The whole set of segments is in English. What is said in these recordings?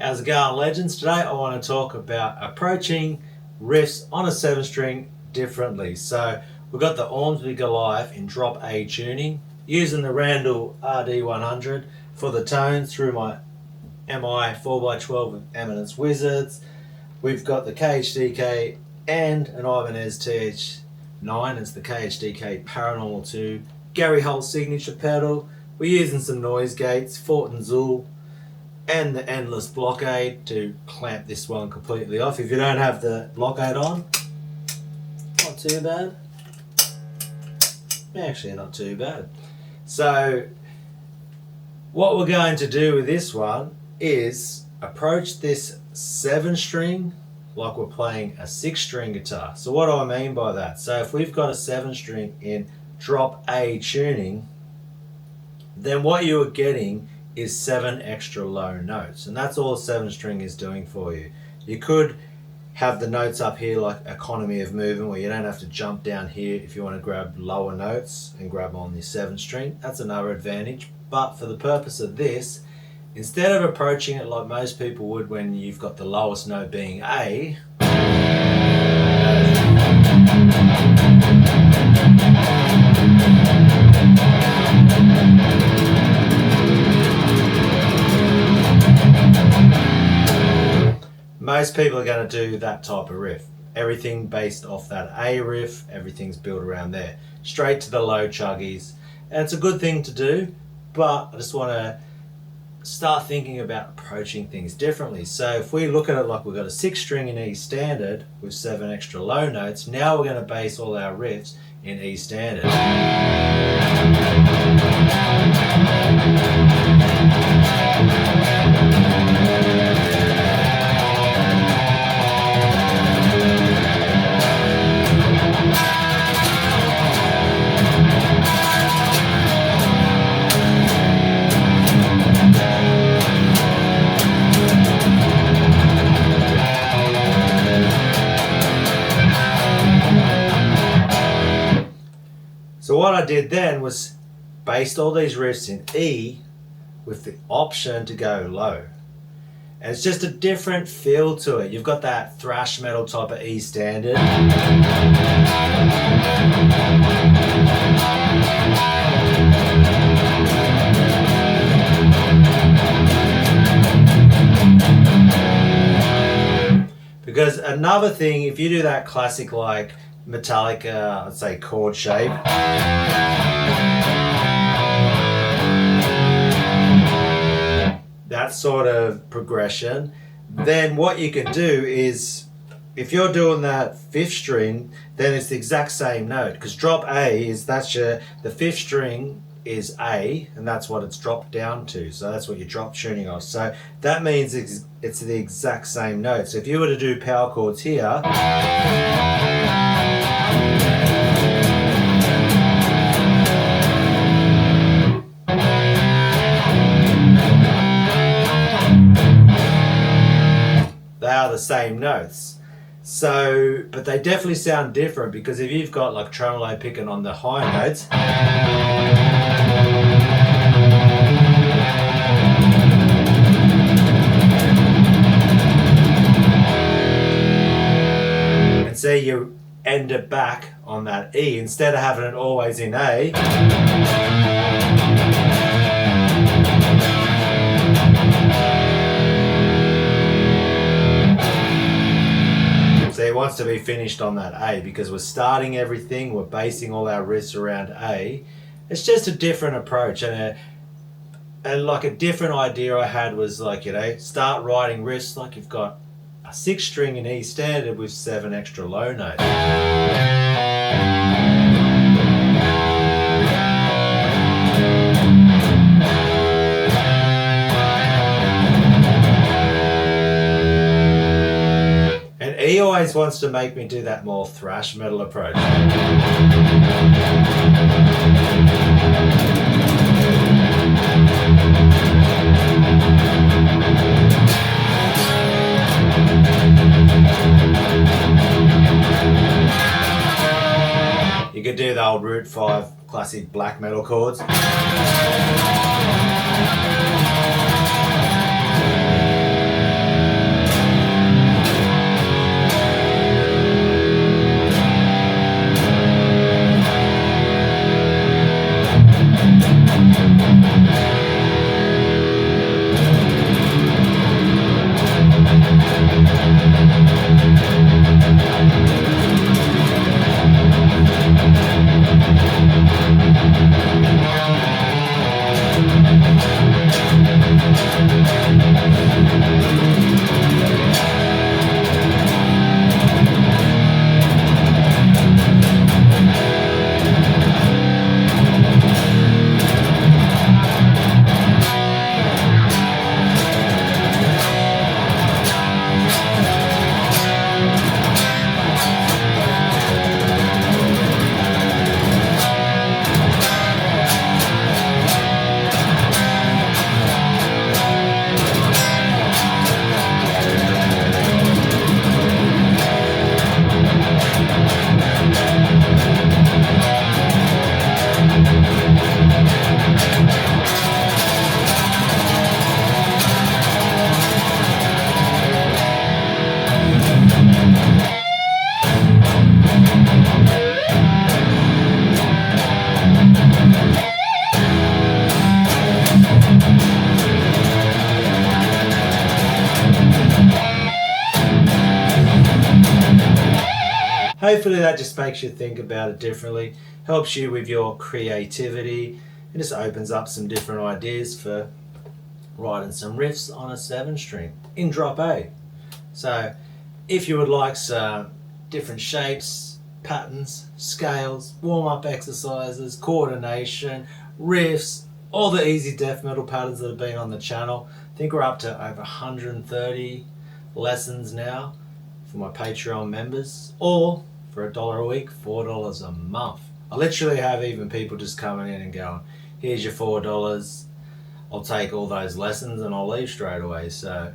How's it going, legends? Today I want to talk about approaching riffs on a 7-string differently. So we've got the Ormsby Goliath in drop A tuning, using the Randall RD100 for the tones through my MI 4x12 with Eminence Wizards. We've got the KHDK and an Ibanez TH9, it's the KHDK Paranormal 2, Gary Holt signature pedal. We're using some noise gates, Fort and Zool, and the endless blockade to clamp this one completely off. If you don't have the blockade on, not too bad. Actually, not too bad. So what we're going to do with this one is approach this 7-string like we're playing a 6-string guitar. So what do I mean by that? So if we've got a 7-string in drop A tuning, then what you are getting is 7 extra low notes, and that's all a 7-string is doing for you. You could have the notes up here like economy of movement, where you don't have to jump down here if you want to grab lower notes and grab on the 7-string. That's another advantage. But for the purpose of this, instead of approaching it like most people would when you've got the lowest note being A, most people are going to do that type of riff. Everything based off that A riff, everything's built around there. Straight to the low chuggies. And it's a good thing to do, but I just want to start thinking about approaching things differently. So if we look at it like we've got a 6-string in E standard with 7 extra low notes, now we're going to base all our riffs in E standard. So what I did then was based all these riffs in E with the option to go low. And it's just a different feel to it. You've got that thrash metal type of E standard. Because another thing, if you do that classic like Metallica, I'd say chord shape, that sort of progression, then what you can do is, if you're doing that 5th string, then it's the exact same note, because drop A is, the 5th string is A, and that's what it's dropped down to, so that's what you're drop tuning off. So that means it's the exact same note. So if you were to do power chords here, they are the same notes. So, but they definitely sound different, because if you've got like tremolo picking on the high notes, and see you end it back on that E instead of having it always in A. It wants to be finished on that A, because we're starting everything, we're basing all our riffs around A. It's just a different approach, and like a different idea I had was like, you know, start writing riffs like you've got a 6-string in E standard with 7 extra low notes. He always wants to make me do that more thrash metal approach. You could do the old Route 5 classic black metal chords. hopefully that just makes you think about it differently, helps you with your creativity, and just opens up some different ideas for writing some riffs on a 7-string in drop A. So if you would like some different shapes, patterns, scales, warm-up exercises, coordination, riffs, all the easy death metal patterns that have been on the channel, I think we're up to over 130 lessons now for my Patreon members, or for $1 a week, $4 a month. I literally have even people just coming in and going, here's your $4, I'll take all those lessons and I'll leave straight away. So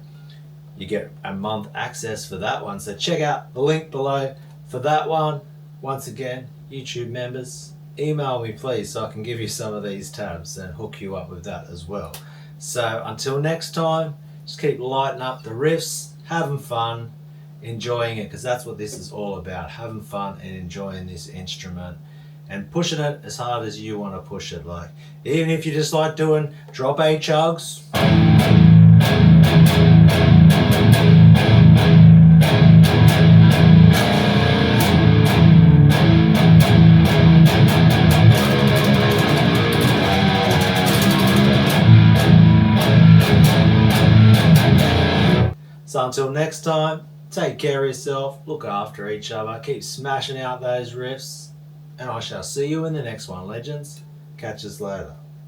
you get a month access for that one. So check out the link below for that one. Once again, YouTube members, email me please so I can give you some of these tabs and hook you up with that as well. So until next time, just keep lighting up the riffs, having fun, enjoying it, because that's what this is all about, having fun and enjoying this instrument and pushing it as hard as you want to push it. Like, even if you just like doing drop A chugs, so until next time, take care of yourself, look after each other, keep smashing out those riffs, and I shall see you in the next one, legends. Catch us later.